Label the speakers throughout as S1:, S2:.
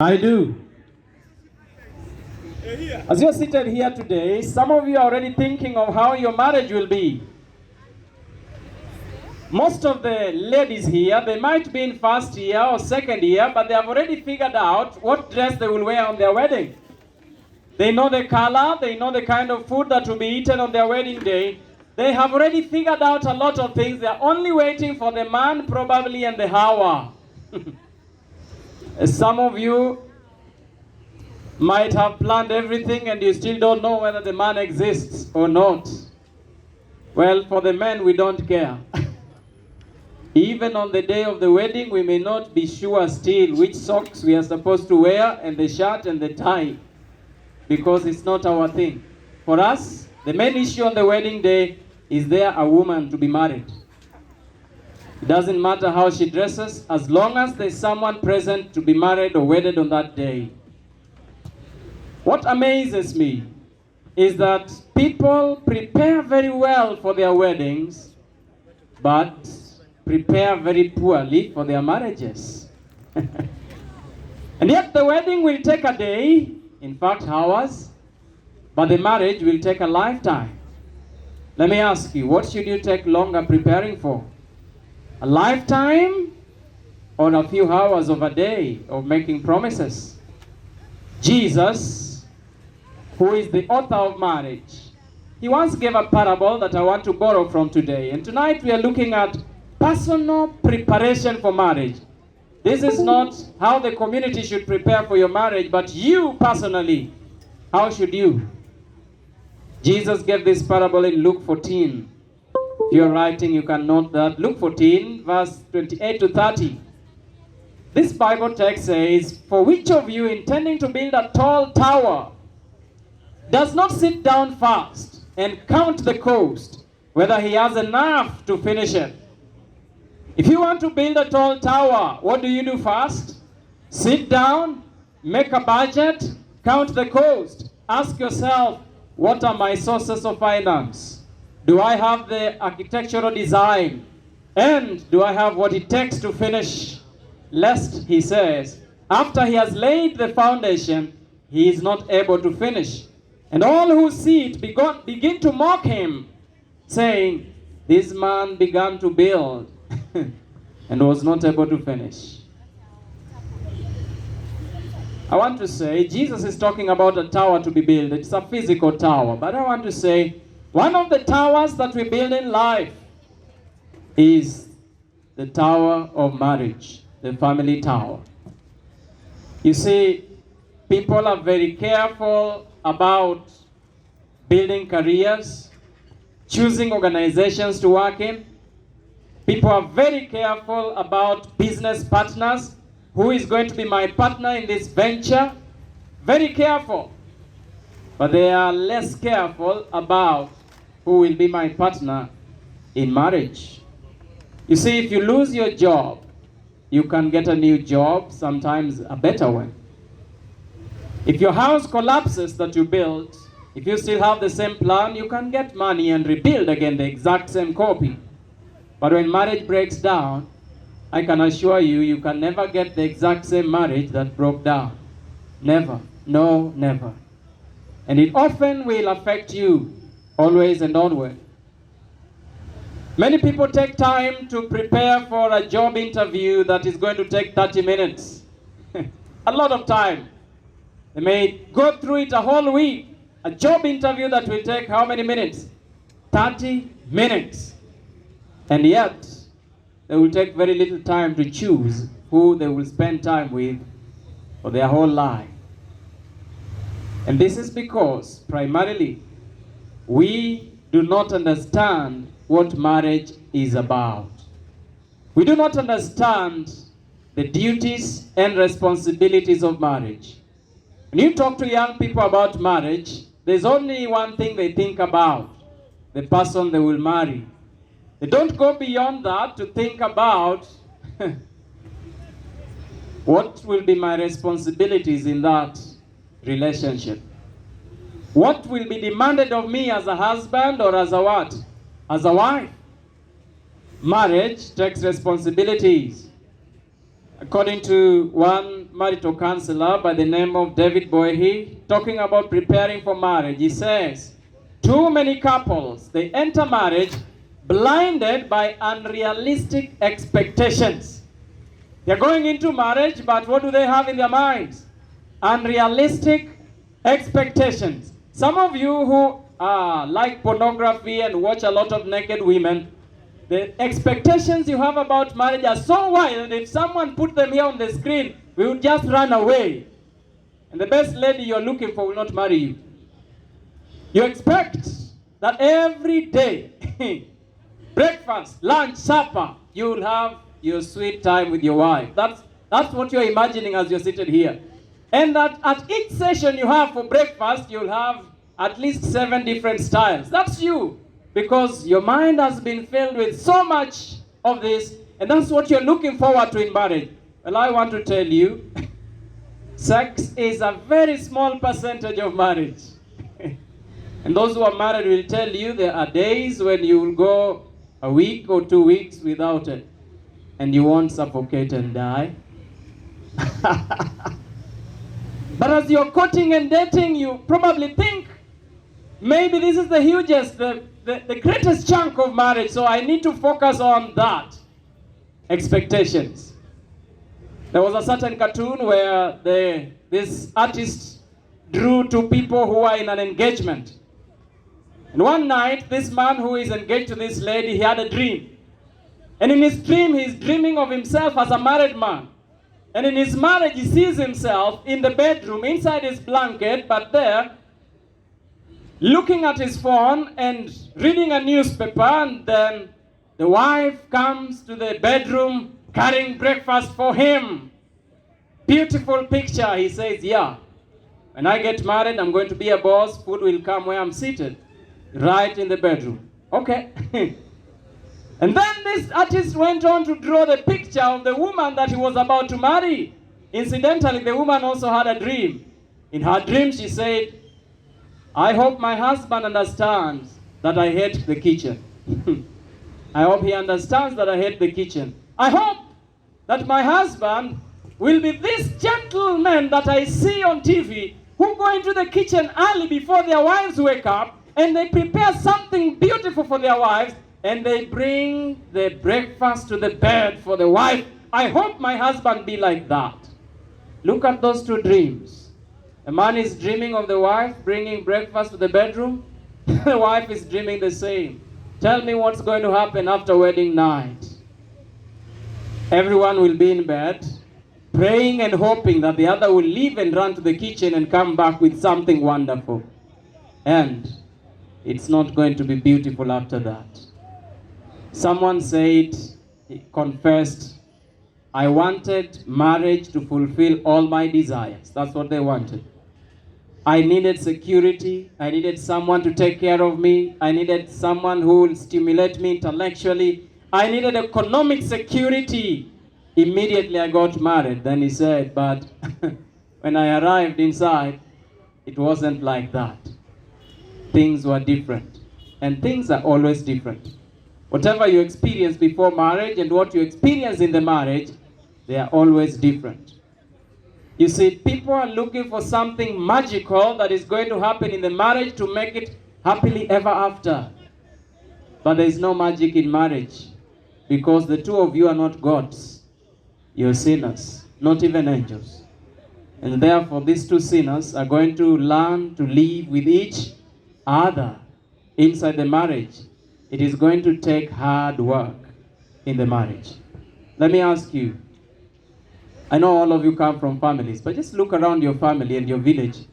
S1: I do. As you're seated here today, some of you are already thinking of how your marriage will be. Most of the ladies here, they might be in first year or second year, but they have already figured out what dress they will wear on their wedding. They know the color, they know the kind of food that will be eaten on their wedding day. They have already figured out a lot of things. They are only waiting for the man probably and the hour. Some of you might have planned everything and you still don't know whether the man exists or not. Well, for the men, we don't care. Even on the day of the wedding, we may not be sure still which socks we are supposed to wear and the shirt and the tie, because it's not our thing. For us, the main issue on the wedding day is there a woman to be married. It doesn't matter how she dresses, as long as there's someone present to be married or wedded on that day. What amazes me is that people prepare very well for their weddings, but prepare very poorly for their marriages. And yet the wedding will take a day, in fact hours, but the marriage will take a lifetime. Let me ask you, what should you take longer preparing for? A lifetime or a few hours of a day of making promises? Jesus, who is the author of marriage, he once gave a parable that I want to borrow from today. And tonight we are looking at personal preparation for marriage. This is not how the community should prepare for your marriage, but you personally, how should you? Jesus gave this parable in Luke 14. If you're writing, you can note that. Luke 14, verse 28 to 30. This Bible text says, "For which of you intending to build a tall tower does not sit down first and count the cost, whether he has enough to finish it?" If you want to build a tall tower, what do you do first? Sit down, make a budget, count the cost. Ask yourself, what are my sources of finance? Do I have the architectural design? And do I have what it takes to finish? Lest, he says, after he has laid the foundation, he is not able to finish. And all who see it begin to mock him, saying, "This man began to build and was not able to finish." I want to say, Jesus is talking about a tower to be built. It's a physical tower. But I want to say, one of the towers that we build in life is the tower of marriage, the family tower. You see, people are very careful about building careers, choosing organizations to work in. People are very careful about business partners. Who is going to be my partner in this venture? Very careful. But they are less careful about who will be my partner in marriage. You see, if you lose your job, you can get a new job, sometimes a better one. If your house collapses that you built, if you still have the same plan, you can get money and rebuild again the exact same copy. But when marriage breaks down, I can assure you, you can never get the exact same marriage that broke down. Never. No, never. And it often will affect you, always and onward. Many people take time to prepare for a job interview that is going to take 30 minutes. A lot of time. They may go through it a whole week. A job interview that will take how many minutes? 30 minutes. And yet, they will take very little time to choose who they will spend time with for their whole life. And this is because, primarily, we do not understand what marriage is about. We do not understand the duties and responsibilities of marriage. When you talk to young people about marriage, there's only one thing they think about: the person they will marry. They don't go beyond that to think about what will be my responsibilities in that relationship. What will be demanded of me as a husband or as a what? As a wife. Marriage takes responsibilities. According to one marital counselor by the name of David Boyhe, talking about preparing for marriage, he says, too many couples, they enter marriage blinded by unrealistic expectations. They're going into marriage, but what do they have in their minds? Unrealistic expectations. Some of you who like pornography and watch a lot of naked women, the expectations you have about marriage are so wild, if someone put them here on the screen, we would just run away. And the best lady you're looking for will not marry you. You expect that every day, breakfast, lunch, supper, you will have your sweet time with your wife. That's what you're imagining as you're seated here. And that at each session you have for breakfast, you'll have at least 7 different styles. That's you. Because your mind has been filled with so much of this, and that's what you're looking forward to in marriage. Well, I want to tell you, sex is a very small percentage of marriage. And those who are married will tell you there are days when you will go a week or 2 weeks without it, and you won't suffocate and die. But as you're courting and dating, you probably think, maybe this is the hugest, the greatest chunk of marriage, so I need to focus on that. Expectations. There was a certain cartoon where this artist drew 2 people who are in an engagement. And one night, this man who is engaged to this lady, he had a dream. And in his dream, he's dreaming of himself as a married man. And in his marriage, he sees himself in the bedroom, inside his blanket, but there, looking at his phone and reading a newspaper, and then the wife comes to the bedroom carrying breakfast for him. Beautiful picture. He says, yeah, when I get married, I'm going to be a boss. Food will come where I'm seated, right in the bedroom. Okay. And then this artist went on to draw the picture of the woman that he was about to marry. Incidentally, the woman also had a dream. In her dream, she said, I hope my husband understands that I hate the kitchen. I hope he understands that I hate the kitchen. I hope that my husband will be this gentleman that I see on TV who go into the kitchen early before their wives wake up, and they prepare something beautiful for their wives, and they bring the breakfast to the bed for the wife. I hope my husband be like that. Look at those 2 dreams. A man is dreaming of the wife bringing breakfast to the bedroom. The wife is dreaming the same. Tell me what's going to happen after wedding night. Everyone will be in bed, praying and hoping that the other will leave and run to the kitchen and come back with something wonderful. And it's not going to be beautiful after that. Someone said, he confessed, I wanted marriage to fulfill all my desires. That's what they wanted. I needed security. I needed someone to take care of me. I needed someone who will stimulate me intellectually. I needed economic security. Immediately I got married. Then he said, but when I arrived inside, it wasn't like that. Things were different. And things are always different. Whatever you experience before marriage and what you experience in the marriage, they are always different. You see, people are looking for something magical that is going to happen in the marriage to make it happily ever after. But there is no magic in marriage, because the 2 of you are not gods. You're sinners, not even angels. And therefore, these 2 sinners are going to learn to live with each other inside the marriage. It is going to take hard work in the marriage. Let me ask you, I know all of you come from families, but just look around your family and your village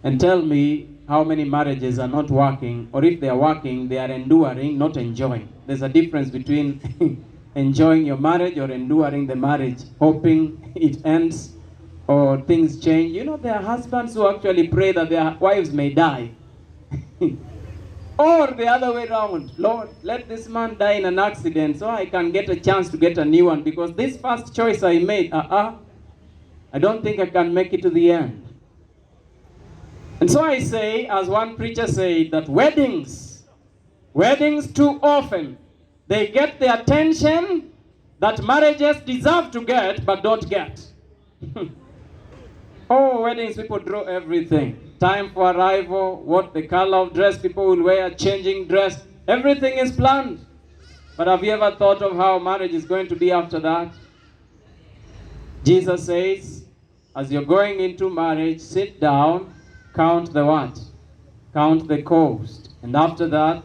S1: and tell me how many marriages are not working, or if they are working, they are enduring, not enjoying. There's a difference between enjoying your marriage or enduring the marriage, hoping it ends or things change. You know, there are husbands who actually pray that their wives may die. Or the other way around, Lord, let this man die in an accident so I can get a chance to get a new one, because this first choice I made, I don't think I can make it to the end. And so I say, as one preacher said, that weddings too often, they get the attention that marriages deserve to get but don't get. Oh, weddings, people draw everything. Time for arrival, what the color of dress people will wear, changing dress. Everything is planned. But have you ever thought of how marriage is going to be after that? Jesus says, as you're going into marriage, sit down, count the what? Count the cost. And after that,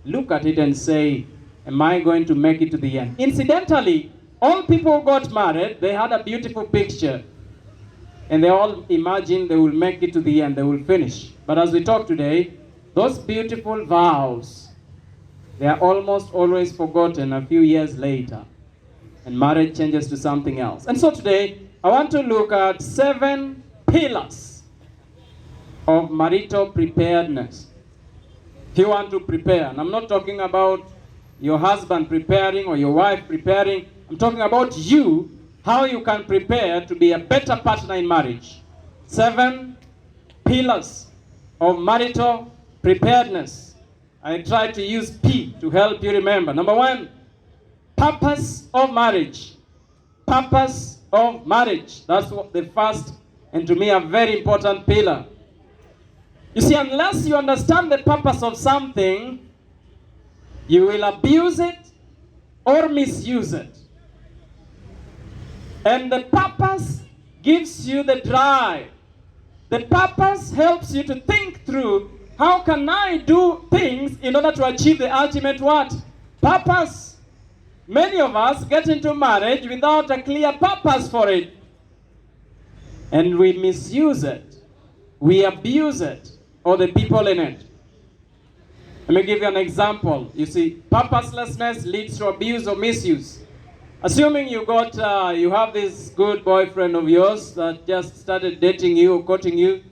S1: look at it and say, am I going to make it to the end? Incidentally, all people who got married, they had a beautiful picture. And they all imagined they will make it to the end, they will finish. But as we talk today, those beautiful vows, they are almost always forgotten a few years later. And marriage changes to something else. And so today, I want to look at 7 pillars of marital preparedness. If you want to prepare, and I'm not talking about your husband preparing or your wife preparing, I'm talking about you, how you can prepare to be a better partner in marriage. 7 pillars of marital preparedness. I try to use P to help you remember. Number 1, purpose of marriage. Purpose of marriage. That's what the first and to me a very important pillar. You see, unless you understand the purpose of something, you will abuse it or misuse it. And the purpose gives you the drive. The purpose helps you to think through, how can I do things in order to achieve the ultimate what? Purpose. Many of us get into marriage without a clear purpose for it. And we misuse it. We abuse it, or the people in it. Let me give you an example. You see, purposelessness leads to abuse or misuse. Assuming you have this good boyfriend of yours that just started dating you or courting you,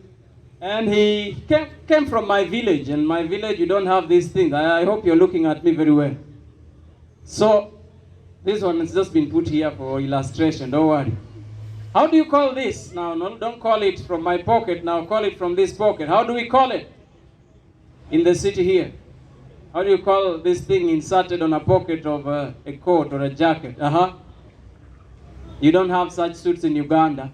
S1: and he came from my village, and my village you don't have these things. I hope you're looking at me very well. So, this one has just been put here for illustration, don't worry. How do you call this? Now, no, don't call it from my pocket, now call it from this pocket. How do we call it? In the city here. How do you call this thing inserted on a pocket of a coat or a jacket? You don't have such suits in Uganda.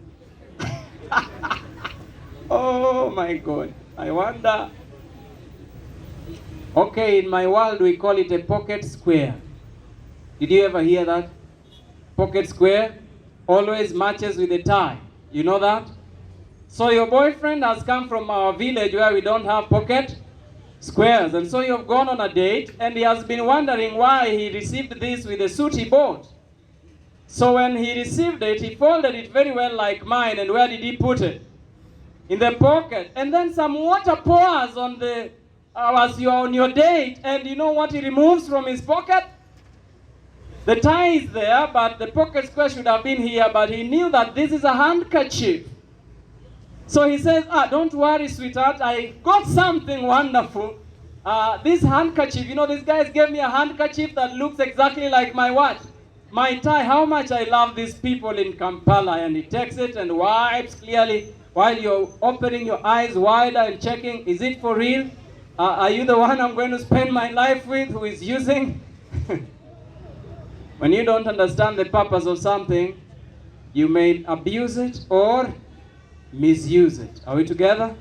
S1: Oh my God. I wonder. Okay, in my world we call it a pocket square. Did you ever hear that? Pocket square always matches with a tie. You know that? So your boyfriend has come from our village where we don't have pocket squares, and so you've gone on a date and he has been wondering why he received this with the suit he bought. So when he received it, he folded it very well like mine, and where did he put it? In the pocket. And then some water pours on the as you are on your date, and you know what he removes from his pocket? The tie is there, but the pocket square should have been here, but he knew that this is a handkerchief. So he says, don't worry, sweetheart, I got something wonderful. This handkerchief, you know, these guys gave me a handkerchief that looks exactly like my what? My tie. How much I love these people in Kampala. And he takes it and wipes clearly while you're opening your eyes wider and checking, is it for real? Are you the one I'm going to spend my life with who is using? When you don't understand the purpose of something, you may abuse it or misuse it. Are we together?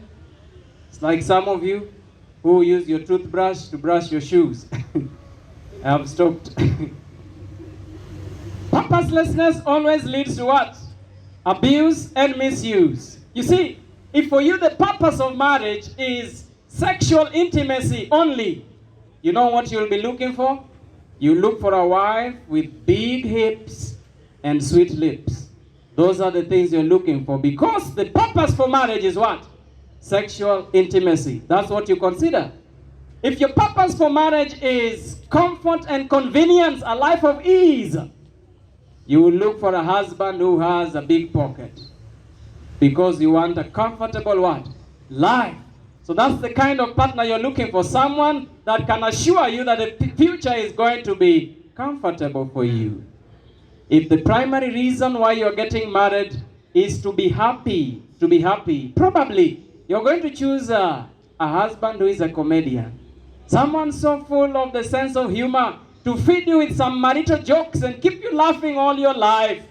S1: It's like some of you who use your toothbrush to brush your shoes. I have stopped. Purposelessness always leads to what? Abuse and misuse. You see, if for you the purpose of marriage is sexual intimacy only, you know what you'll be looking for? You look for a wife with big hips and sweet lips. Those are the things you're looking for, because the purpose for marriage is what? Sexual intimacy. That's what you consider. If your purpose for marriage is comfort and convenience, a life of ease, you will look for a husband who has a big pocket, because you want a comfortable what? Life. So that's the kind of partner you're looking for, someone that can assure you that the future is going to be comfortable for you. If the primary reason why you're getting married is to be happy, probably you're going to choose a husband who is a comedian. Someone so full of the sense of humor to feed you with some marital jokes and keep you laughing all your life.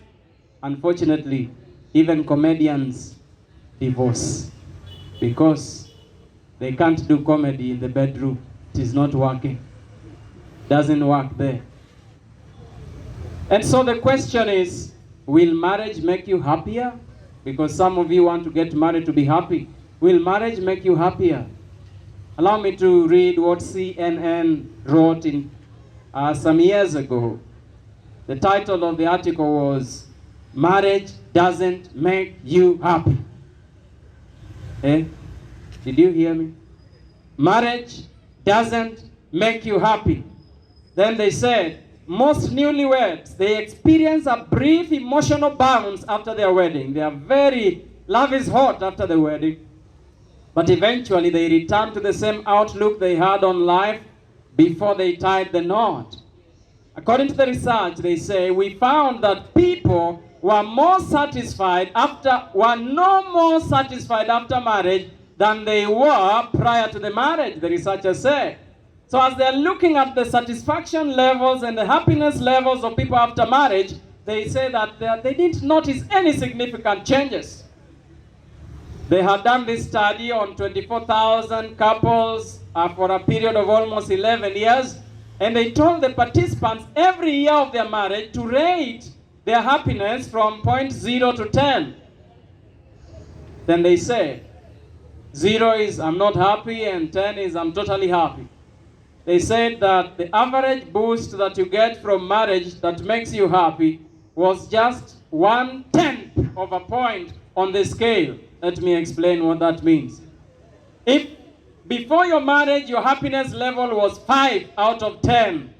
S1: Unfortunately, even comedians divorce because they can't do comedy in the bedroom. It is not working. Doesn't work there. And so the question is, will marriage make you happier? Because some of you want to get married to be happy. Will marriage make you happier? Allow me to read what CNN wrote in some years ago. The title of the article was, "Marriage Doesn't Make You Happy." Eh? Did you hear me? Marriage doesn't make you happy. Then they said, most newlyweds, they experience a brief emotional bounce after their wedding. Love is hot after the wedding. But eventually they return to the same outlook they had on life before they tied the knot. According to the research, they say, we found that people were no more satisfied after marriage than they were prior to the marriage, the researchers say. So as they're looking at the satisfaction levels and the happiness levels of people after marriage, they say that they didn't notice any significant changes. They had done this study on 24,000 couples for a period of almost 11 years, and they told the participants every year of their marriage to rate their happiness from 0 to 10. Then they say, 0 is I'm not happy and 10 is I'm totally happy. They said that the average boost that you get from marriage that makes you happy was just 1/10 of a point on the scale. Let me explain what that means. If before your marriage your happiness level was 5 out of 10,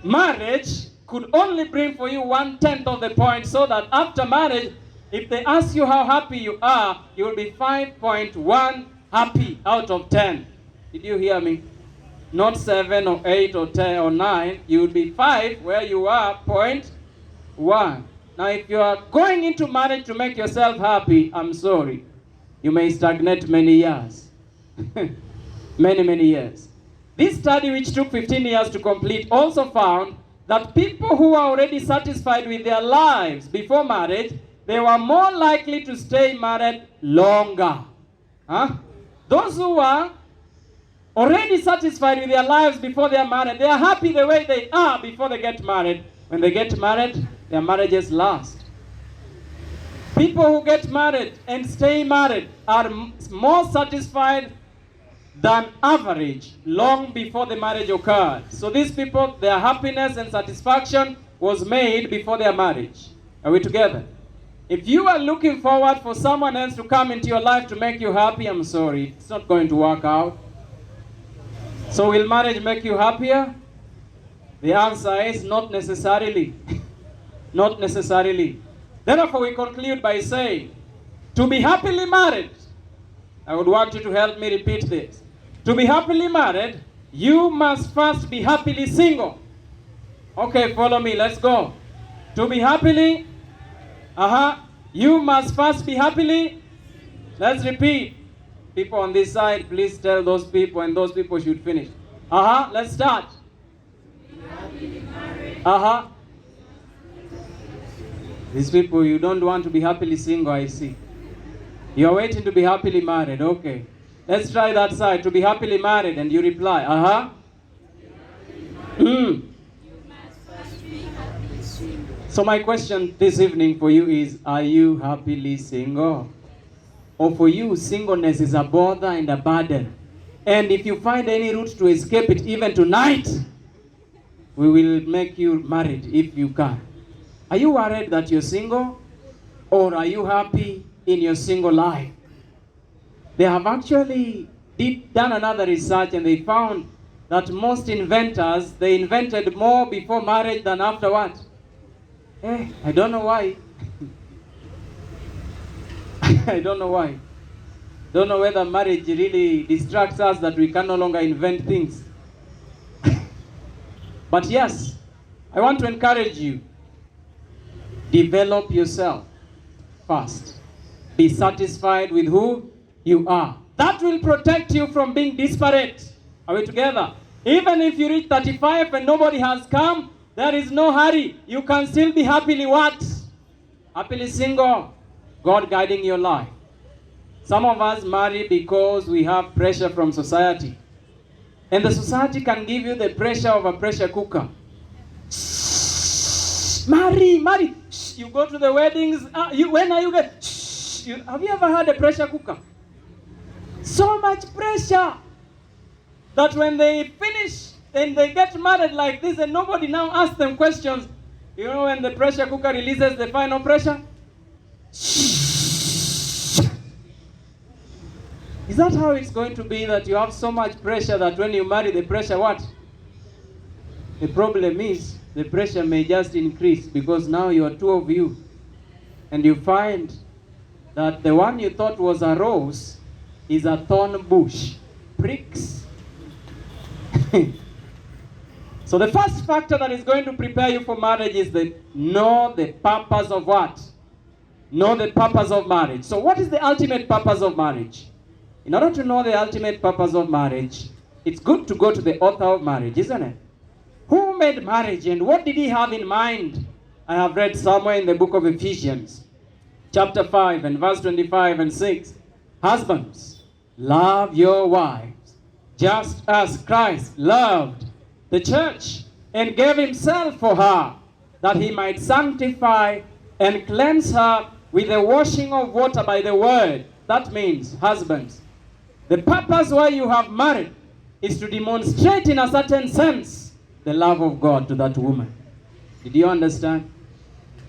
S1: marriage could only bring for you 1/10 of the point, so that after marriage, if they ask you how happy you are, you will be 5.1 happy out of 10. Did you hear me? Not 7 or 8 or 10 or 9. You will be 5 where you are 0.1. Now if you are going into marriage to make yourself happy, I'm sorry. You may stagnate many years. many years. This study, which took 15 years to complete, also found that people who are already satisfied with their lives before marriage, they were more likely to stay married longer. Those who are already satisfied with their lives before they are married, they are happy the way they are before they get married. When they get married, their marriages last. People who get married and stay married are more satisfied than average long before the marriage occurred. So these people, their happiness and satisfaction was made before their marriage. Are we together? If you are looking forward for someone else to come into your life to make you happy, I'm sorry, it's not going to work out. So will marriage make you happier? The answer is not necessarily. Not necessarily. Therefore, we conclude by saying, to be happily married, I would want you to help me repeat this. To be happily married, you must first be happily single. Okay, follow me, let's go. To be happily, you must first be happily. Let's repeat. People on this side, please tell those people, and those people should finish. Let's start. These people, you don't want to be happily single, I see. You're waiting to be happily married, okay. Let's try that side, to be happily married, and you reply, So my question this evening for you is, are you happily single? Or for you, singleness is a bother and a burden. And if you find any route to escape it, even tonight, we will make you married if you can. Are you worried that you're single? Or are you happy in your single life? They have actually done another research, and they found that most inventors, they invented more before marriage than afterward. I don't know why. I don't know why. Don't know whether marriage really distracts us that we can no longer invent things. But yes, I want to encourage you. Develop yourself first. Be satisfied with who you are. That will protect you from being disparate. Are we together? Even if you reach 35 and nobody has come, there is no hurry. You can still be happily what? Happily single. God guiding your life. Some of us marry because we have pressure from society. And the society can give you the pressure of a pressure cooker. Shh, marry. Shh, you go to the weddings. When are you going? Have you ever had a pressure cooker? So much pressure that when they finish, then they get married like this and nobody now asks them questions. You know when the pressure cooker releases the final pressure? Is that how it's going to be, that you have so much pressure that when you marry the pressure what? The problem is the pressure may just increase because now you are two of you and you find that the one you thought was a rose is a thorn bush. Pricks. So the first factor that is going to prepare you for marriage is know the purpose of what? Know the purpose of marriage. So what is the ultimate purpose of marriage? In order to know the ultimate purpose of marriage, it's good to go to the author of marriage, isn't it? Who made marriage and what did he have in mind? I have read somewhere in the book of Ephesians, chapter 5 and verse 25 and 6. Husbands, love your wives, just as Christ loved the church and gave himself for her, that he might sanctify and cleanse her with the washing of water by the word. That means, husbands, the purpose why you have married is to demonstrate in a certain sense the love of God to that woman. Did you understand?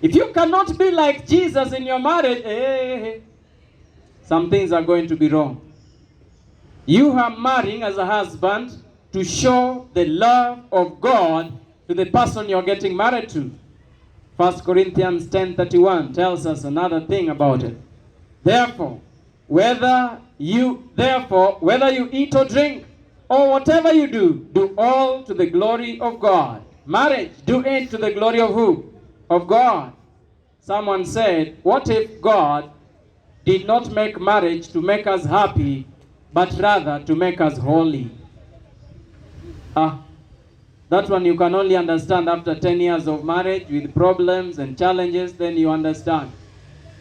S1: If you cannot be like Jesus in your marriage, some things are going to be wrong. You are marrying as a husband to show the love of God to the person you're getting married to. 1 Corinthians 10:31 tells us another thing about it. Therefore, whether you eat or drink, or whatever you do, do all to the glory of God. Marriage, do it to the glory of who? Of God. Someone said, what if God did not make marriage to make us happy, but rather to make us holy? That one you can only understand after 10 years of marriage with problems and challenges, then you understand.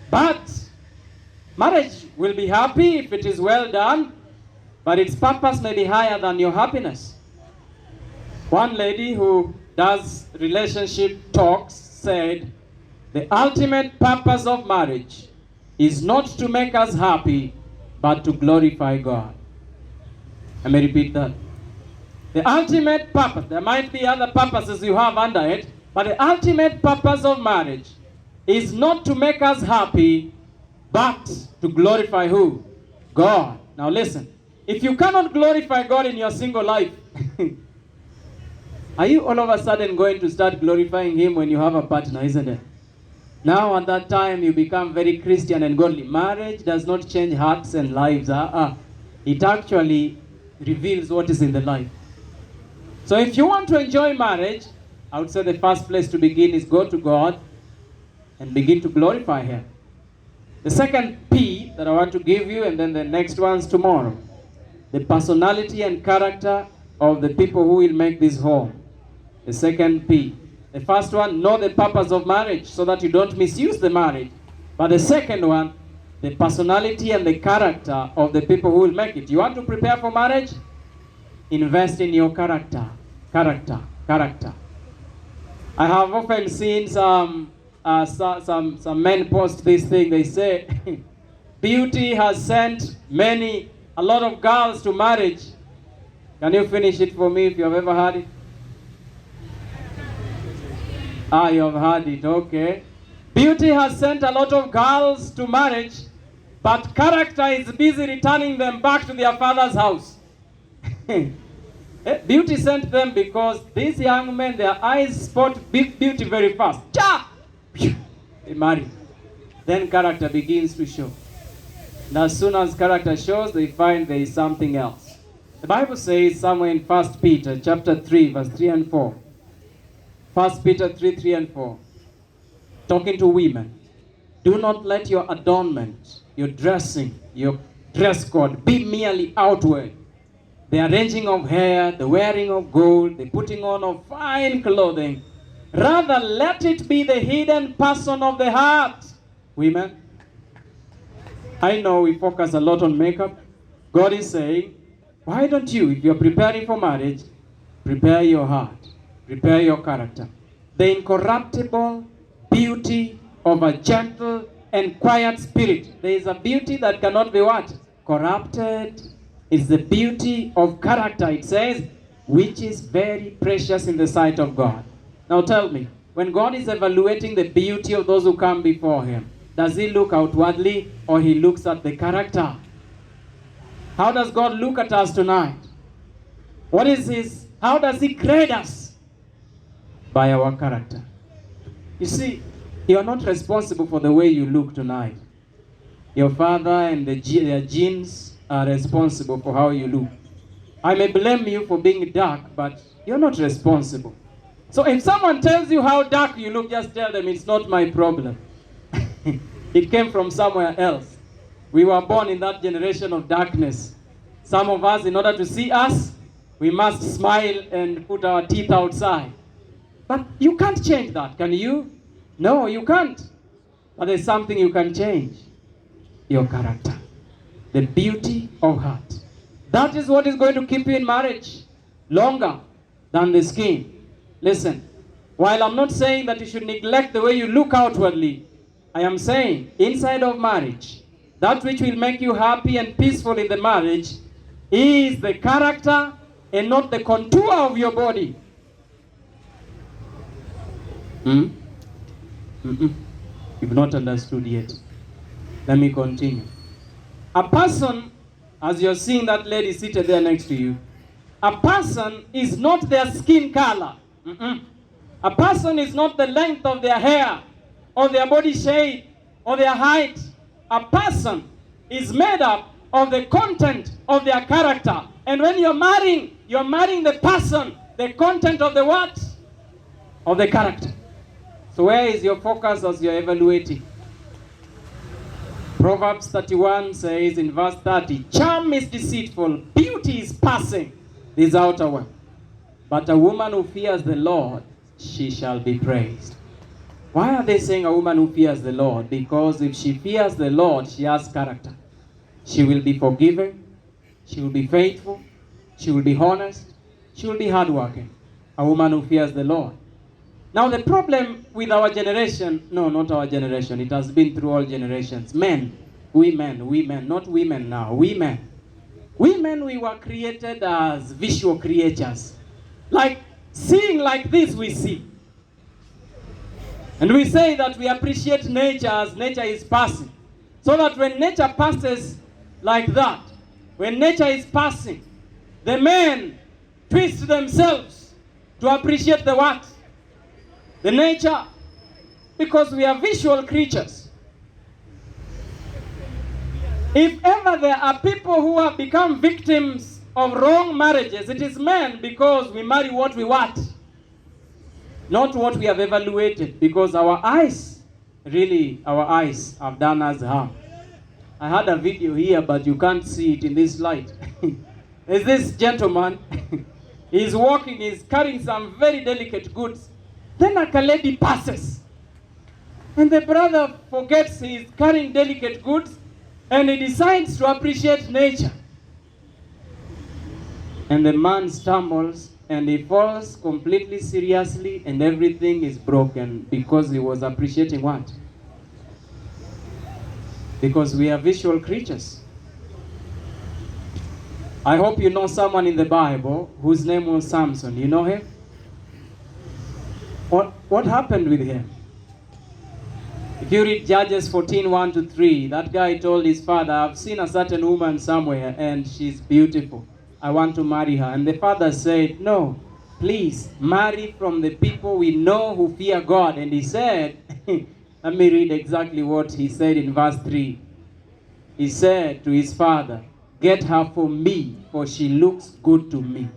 S1: But marriage will be happy if it is well done, but its purpose may be higher than your happiness. One lady who does relationship talks said, the ultimate purpose of marriage is not to make us happy, but to glorify God. Let me repeat that. The ultimate purpose, there might be other purposes you have under it, but the ultimate purpose of marriage is not to make us happy, but to glorify who? God. Now listen, if you cannot glorify God in your single life, are you all of a sudden going to start glorifying Him when you have a partner, isn't it? Now at that time you become very Christian and godly. Marriage does not change hearts and lives. It actually reveals what is in the life. So if you want to enjoy marriage, I would say the first place to begin is go to God and begin to glorify Him. The second P that I want to give you, and then the next one's tomorrow. The personality and character of the people who will make this home. The second P. The first one, know the purpose of marriage so that you don't misuse the marriage. But the second one, the personality and the character of the people who will make it. You want to prepare for marriage? Invest in your character. Character. I have often seen some men post this thing. They say, beauty has sent a lot of girls to marriage. Can you finish it for me if you have ever heard it? You have heard it, okay. Beauty has sent a lot of girls to marriage, but character is busy returning them back to their father's house. Beauty sent them because these young men, their eyes spot beauty very fast. They marry. Then character begins to show. And as soon as character shows, they find there is something else. The Bible says somewhere in 1 Peter chapter 3, verse 3 and 4. 1 Peter 3, 3 and 4. Talking to women. Do not let your adornment, your dressing, your dress code be merely outward, the arranging of hair, the wearing of gold, the putting on of fine clothing. Rather, let it be the hidden person of the heart. Women, I know we focus a lot on makeup. God is saying, why don't you, if you're preparing for marriage, prepare your heart, prepare your character. The incorruptible beauty of a gentle and quiet spirit. There is a beauty that cannot be what? Corrupted. It's the beauty of character, it says, which is very precious in the sight of God. Now tell me, when God is evaluating the beauty of those who come before him, does he look outwardly or he looks at the character? How does God look at us tonight? How does he grade us? By our character. You see, you are not responsible for the way you look tonight. Your father and their genes are responsible for how you look. I may blame you for being dark, but you're not responsible. So if someone tells you how dark you look, just tell them it's not my problem. It came from somewhere else. We were born in that generation of darkness. Some of us, in order to see us, we must smile and put our teeth outside. But you can't change that, can you? No, you can't. But there's something you can change. Your character. The beauty of heart. That is what is going to keep you in marriage longer than the skin. Listen, while I'm not saying that you should neglect the way you look outwardly, I am saying inside of marriage, that which will make you happy and peaceful in the marriage is the character and not the contour of your body. You've not understood yet. Let me continue. A person, as you're seeing that lady seated there next to you, a person is not their skin color. A person is not the length of their hair, or their body shape, or their height. A person is made up of the content of their character. And when you're marrying the person, the content of the what? Of the character. So where is your focus as you're evaluating? Proverbs 31 says in verse 30, charm is deceitful, beauty is passing, this outer one. But a woman who fears the Lord, she shall be praised. Why are they saying a woman who fears the Lord? Because if she fears the Lord, she has character. She will be forgiving, she will be faithful, she will be honest, she will be hardworking. A woman who fears the Lord. Now the problem with our generation, no, not our generation, it has been through all generations. Men, women, not women now, women. Women, we were created as visual creatures. Like, seeing like this we see. And we say that we appreciate nature as nature is passing. So that when nature passes like that, when nature is passing, the men twist themselves to appreciate the what? The nature. Because we are visual creatures. If ever there are people who have become victims of wrong marriages, it is men, because we marry what we want, not what we have evaluated, because our eyes have done us harm. I had a video here, but you can't see it in this light. There's this gentleman, he's walking, he's carrying some very delicate goods. Then a lady passes, and the brother forgets he's carrying delicate goods, and he decides to appreciate nature. And the man stumbles and he falls completely seriously, and everything is broken because he was appreciating what? Because we are visual creatures. I hope you know someone in the Bible whose name was Samson. You know him? What happened with him? If you read Judges 14:1-3, that guy told his father, I've seen a certain woman somewhere and she's beautiful. I want to marry her. And the father said, no, please marry from the people we know who fear God. And he said, let me read exactly what he said in verse 3. He said to his father, get her for me, for she looks good to me.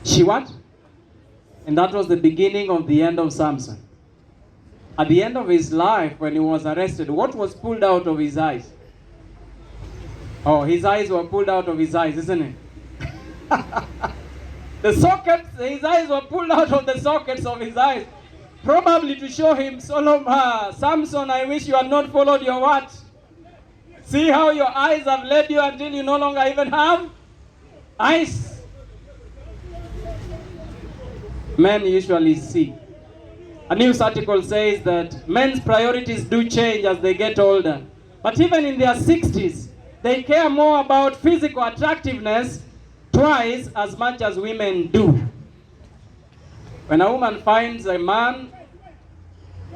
S1: She what? And that was the beginning of the end of Samson. At the end of his life, when he was arrested, what was pulled out of his eyes? Oh, his eyes were pulled out of his eyes, isn't it? The sockets, his eyes were pulled out of the sockets of his eyes. Probably to show him, Samson, I wish you had not followed your what? See how your eyes have led you until you no longer even have eyes. Men usually see. A news article says that men's priorities do change as they get older. But even in their 60s, they care more about physical attractiveness twice as much as women do. When a woman finds a man,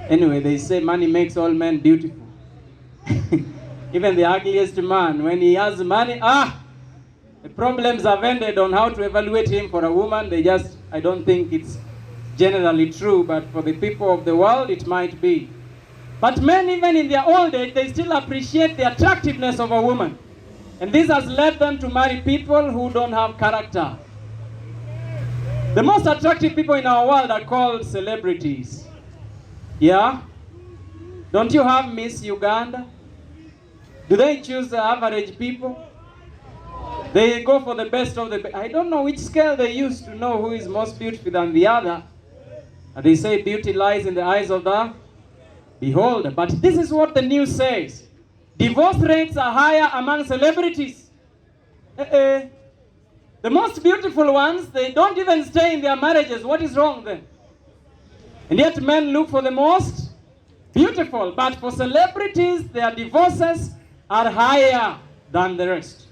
S1: anyway, they say money makes all men beautiful. Even the ugliest man, when he has money, the problems have ended on how to evaluate him. For a woman, I don't think it's generally true, but for the people of the world, it might be. But men, even in their old age, they still appreciate the attractiveness of a woman. And this has led them to marry people who don't have character. The most attractive people in our world are called celebrities. Yeah? Don't you have Miss Uganda? Do they choose the average people? They go for the best of the best. I don't know which scale they use to know who is most beautiful than the other. They say beauty lies in the eyes of the beholder. But this is what the news says. Divorce rates are higher among celebrities. The most beautiful ones, they don't even stay in their marriages. What is wrong then? And yet men look for the most beautiful. But for celebrities, their divorces are higher than the rest.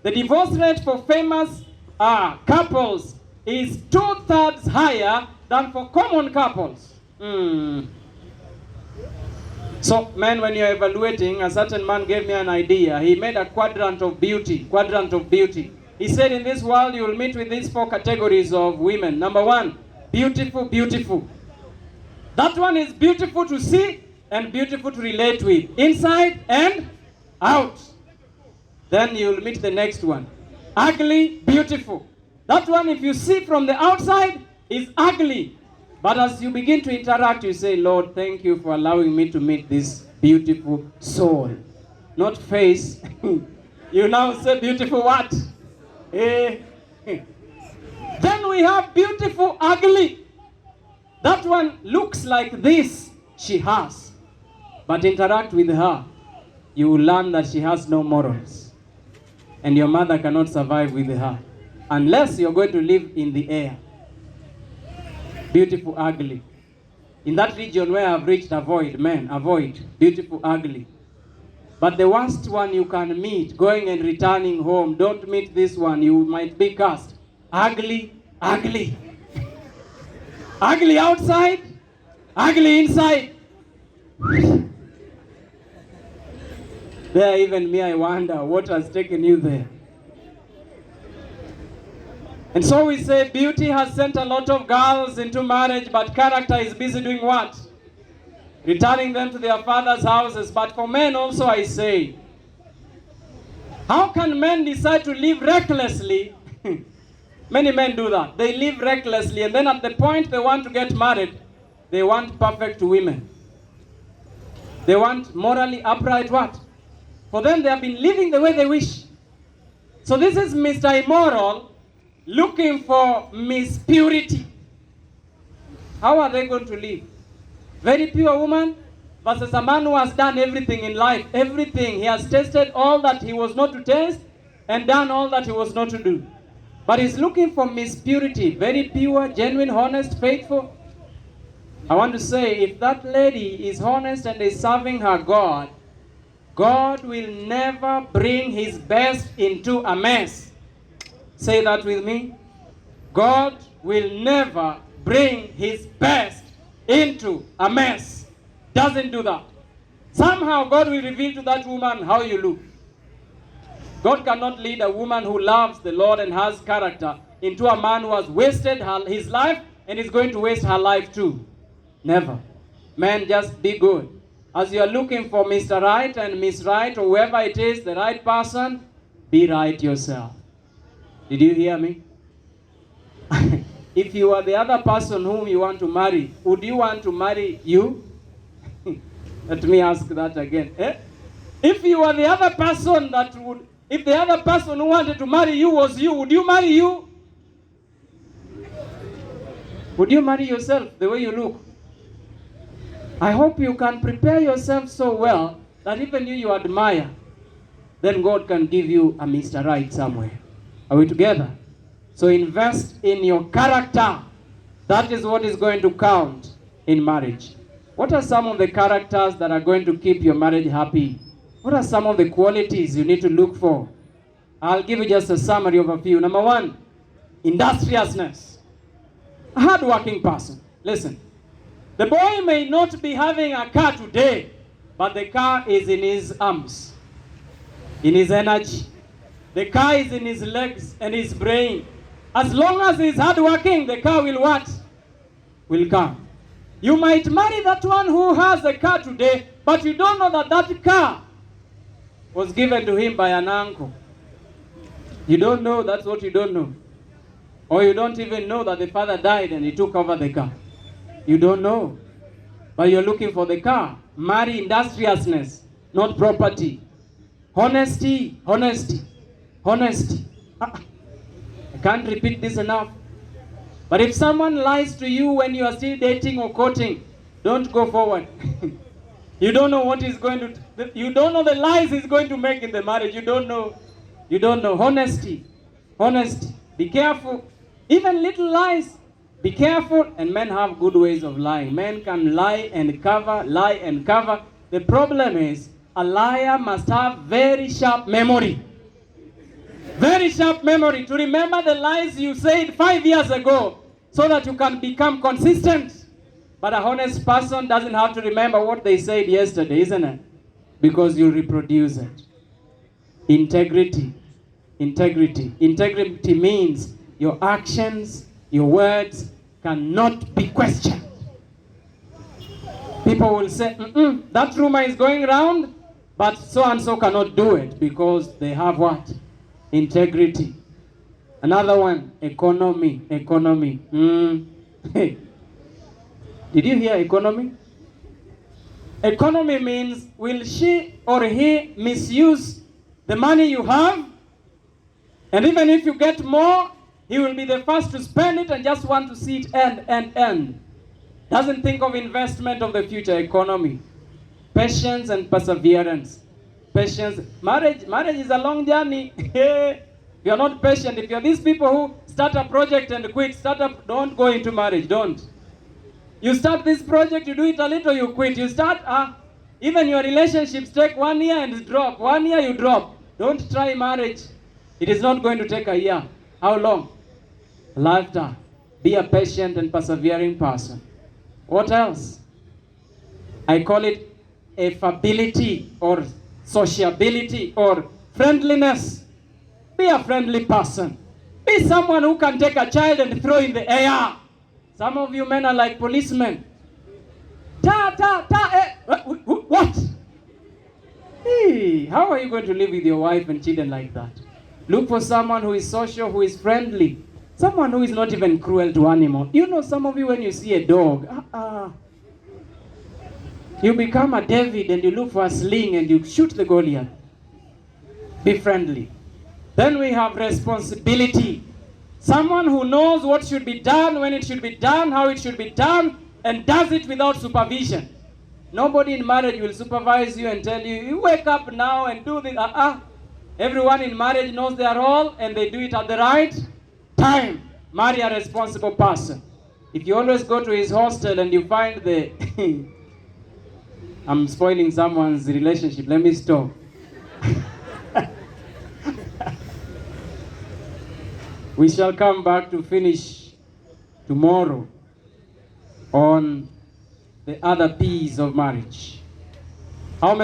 S1: The divorce rate for famous couples is 2/3 higher than for common couples. So, men, when you're evaluating, a certain man gave me an idea. He made a quadrant of beauty. He said, in this world, you will meet with these 4 categories of women. Number 1, beautiful, beautiful. That one is beautiful to see and beautiful to relate with, inside and out. Then you'll meet the next one. Ugly, beautiful. That one, if you see from the outside, is ugly. But as you begin to interact, you say, Lord, thank you for allowing me to meet this beautiful soul. Not face. You now say beautiful what? Then we have beautiful ugly. That one looks like this, she has. But interact with her, you will learn that she has no morals. And your mother cannot survive with her. Unless you're going to live in the air. Beautiful ugly. In that region where I've reached, avoid, men, avoid. Beautiful ugly. But the worst one you can meet, going and returning home, don't meet this one, you might be cursed. Ugly, ugly. Ugly outside, ugly inside. There, even me, I wonder what has taken you there. And so we say beauty has sent a lot of girls into marriage, but character is busy doing what? Returning them to their father's houses. But for men also I say, how can men decide to live recklessly? Many men do that. They live recklessly, and then at the point they want to get married, they want perfect women. They want morally upright what? For them, they have been living the way they wish. So this is Mr. Immoral looking for Miss Purity. How are they going to live? Very pure woman versus a man who has done everything in life. Everything. He has tasted all that he was not to taste and done all that he was not to do. But he's looking for Miss Purity. Very pure, genuine, honest, faithful. I want to say, if that lady is honest and is serving her God, God will never bring his best into a mess. Say that with me. God will never bring his best into a mess. Doesn't do that. Somehow God will reveal to that woman how you look. God cannot lead a woman who loves the Lord and has character into a man who has wasted his life and is going to waste her life too. Never. Men, just be good. As you are looking for Mr. Right and Miss Right, or whoever it is, the right person, be right yourself. Did you hear me? If you are the other person whom you want to marry, would you want to marry you? Let me ask that again. If you are the other person if the other person who wanted to marry you was you, would you marry you? Would you marry yourself the way you look? I hope you can prepare yourself so well that even you admire, then God can give you a Mr. Right somewhere. Are we together? So invest in your character. That is what is going to count in marriage. What are some of the characters that are going to keep your marriage happy? What are some of the qualities you need to look for? I'll give you just a summary of a few. Number one, industriousness. A hard-working person. Listen, the boy may not be having a car today, but the car is in his arms, in his energy. The car is in his legs and his brain. As long as he's hardworking, the car will what? Will come. You might marry that one who has a car today, but you don't know that that car was given to him by an uncle. You don't know, that's what you don't know. Or you don't even know that the father died and he took over the car. You don't know. But you're looking for the car. Marry industriousness, not property. Honesty, honesty, honesty. I can't repeat this enough. But if someone lies to you when you are still dating or courting, don't go forward. You don't know what he's going to, you don't know the lies he's going to make in the marriage. You don't know. You don't know. Honesty, honesty. Be careful. Even little lies. Be careful. And men have good ways of lying. Men can lie and cover, lie and cover. The problem is, a liar must have very sharp memory. Very sharp memory to remember the lies you said 5 years ago so that you can become consistent. But a honest person doesn't have to remember what they said yesterday, isn't it? Because you reproduce it. Integrity. Integrity. Integrity means your actions, your words cannot be questioned. People will say, that rumor is going around, but so-and-so cannot do it because they have what? Integrity. Another one, economy. Economy. Hey. Did you hear economy? Economy means, will she or he misuse the money you have? And even if you get more, he will be the first to spend it and just want to see it end. Doesn't think of investment of the future. Economy. Patience and perseverance. Patience. Marriage is a long journey. If you're not patient, if you're these people who start a project and quit, don't go into marriage, don't. You start this project, you do it a little, you quit. You start, even your relationships take 1 year and drop. 1 year you drop. Don't try marriage. It is not going to take a year. How long? A lifetime. Be a patient and persevering person. What else? I call it affability or sociability or friendliness. Be a friendly person. Be someone who can take a child and throw in the air. Some of you men are like policemen. What? Hey, how are you going to live with your wife and children like that? Look for someone who is social, who is friendly. Someone who is not even cruel to animals. You know, some of you, when you see a dog, you become a David and you look for a sling and you shoot the Goliath. Be friendly. Then we have responsibility. Someone who knows what should be done, when it should be done, how it should be done, and does it without supervision. Nobody in marriage will supervise you and tell you, you wake up now and do this. Everyone in marriage knows their role and they do it at the right time. Marry a responsible person. If you always go to his hostel and you find the... I'm spoiling someone's relationship. Let me stop. We shall come back to finish tomorrow on the other P's of marriage.